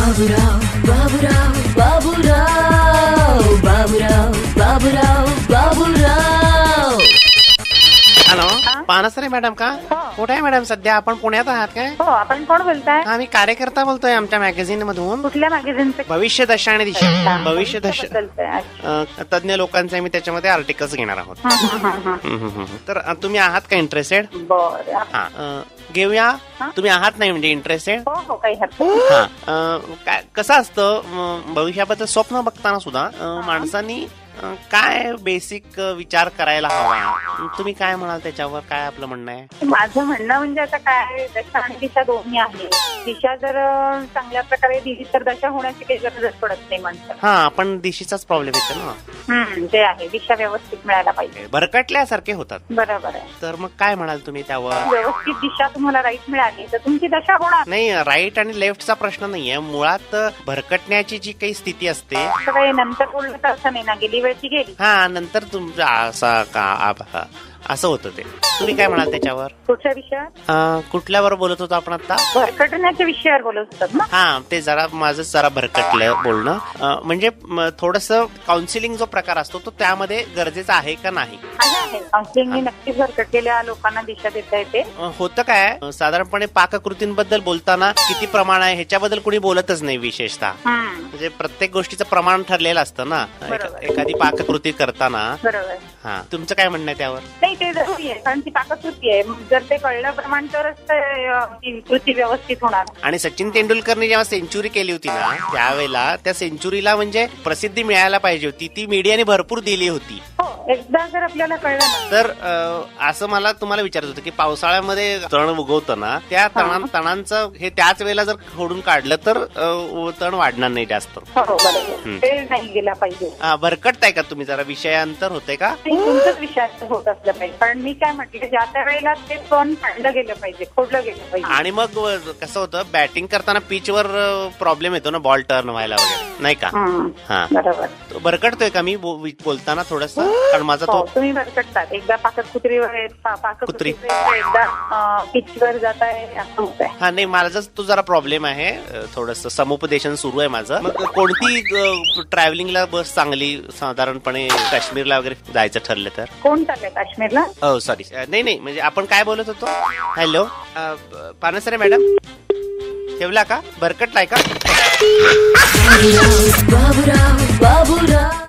Baburao Baburao Baburao Baburao Baburao Baburao. Hello, Pansare madam का? कुठे आहे मॅडम सध्या? आपण पुण्यात आहात काय? हो, आपण कोण बोलताय? आम्ही कार्यकर्ता बोलतोय आमच्या मॅगझिन मधून. कुठल्या मॅगझिनचे? भविष्य दशा आणि दिशा. भविष्य दशा बोलताय? तज्ञ लोकांचे मी त्याच्यामध्ये आर्टिकल्स घेणार आहोत. तर तुम्ही आहात का इंटरेस्टेड? बरं. हा, घेऊया. तुम्ही आहात नाही म्हणजे इंटरेस्टेड? हो हो, काही हरकत नाही. हा, काय कसं असतं भविष्याबद्दल स्वप्न बघताना सुद्धा माणसांनी काय बेसिक विचार करायला हवा? तुम्ही काय म्हणाल त्याच्यावर? काय आपलं म्हणणं आहे? माझं म्हणणं म्हणजे आता काय, दशा आणि दिशा दोन्ही आहे. दिशा जर चांगल्या प्रकारे दिली तर दशा होण्याची काही गरजच पडत नाही माणसाला. हा, पण दिशेचाच प्रॉब्लेम येतो ना. ते आहे, दिशा व्यवस्थित मिळायला पाहिजे. भरकटल्यासारखे होतात. बरोबर आहे. तर मग काय म्हणाल तुम्ही त्यावर? व्यवस्थित दिशा तुम्हाला राईट मिळाली तर तुमची दशा होणार नाही, राईट आणि लेफ्टचा प्रश्न नाहीये. मुळात भरकटण्याची जी काही स्थिती असते, काही नंतर बोललं तर असं नाही ना, गेली वेळची गेली. हा, नंतर तुमचा असं होतं ते. तुम्ही काय म्हणाल त्याच्यावर? कुठच्या विषयावर? कुठल्यावर बोलत होतो आपण आता? भरकटण्याच्या विषयावर बोलत होतात ना? हा, ते जरा माझं जरा भरकटलं बोलणं. म्हणजे थोडस काउन्सिलिंग जो प्रकार असतो तो त्यामध्ये गरजेचा आहे का नाही? आहे. काउन्सिलिंगने नक्कीच भरकटलेल्या लोकांना दिशा देता येते. होतं काय, साधारणपणे पाककृतींबद्दल बोलताना किती प्रमाण आहे ह्याच्याबद्दल कोणी बोलतच नाही विशेषतः. म्हणजे प्रत्येक गोष्टीचं प्रमाण ठरलेलं असतं ना एखादी पाककृती करताना. बरोबर. हा, तुमचं काय म्हणणं आहे त्यावर? नाही, ते जरुरी आहे, कारण ती पाककृती आहे. जर ते कळलं प्रमाण तरच ती कृती व्यवस्थित होणार. आणि सचिन तेंडुलकरने जेव्हा सेंचुरी केली होती ना, त्यावेळेला त्या सेंचुरीला म्हणजे प्रसिद्धी मिळायला पाहिजे होती, ती मीडियाने भरपूर दिली होती. हो, एकदा जर आपल्याला कळलं ना. तर असं मला तुम्हाला विचारत होतं की पावसाळ्यामध्ये तण उगवतं ना, त्या तणांचं हे त्याच वेळेला जर खोडून काढलं तर तण वाढणार नाही जास्त. हो, बरोबर. ते नाही गेला पाहिजे. भरकटताय का तुम्ही? जरा विषयांतर होते का? तुमचाच विषय होत असलं पाहिजे. कारण मी काय म्हटलं, ज्या त्या वेळेला ते तण काढलं गेलं पाहिजे, खोडलं गेलं पाहिजे. आणि मग कसं होतं, बॅटिंग करताना पिचवर प्रॉब्लेम येतो ना, बॉल टर्न व्हायला वगैरे, नाही का? हा, बरोबर. भरकटतोय का मी बोलताना थोडस? कारण माझा तो तुम्ही भरकटतात. एकदा पाककृतीवर एकदा पिचवर जात आहे, असं होत आहे. हा, नाही, माझा तो जरा प्रॉब्लेम आहे. थोडस समुपदेशन सुरू आहे माझं. मग कोणती ट्रॅव्हलिंगला बस चांगली साधारणपणे काश्मीरला वगैरे जायचं ठरलं तर? कोण चाललंय काश्मीरला? हो, सॉरी. नाही, म्हणजे आपण काय बोलत होतो? हॅलो, पानसरे मॅडम, ठेवला का? भरकटलाय का? बाबूराव बाबूराव बाबूराव.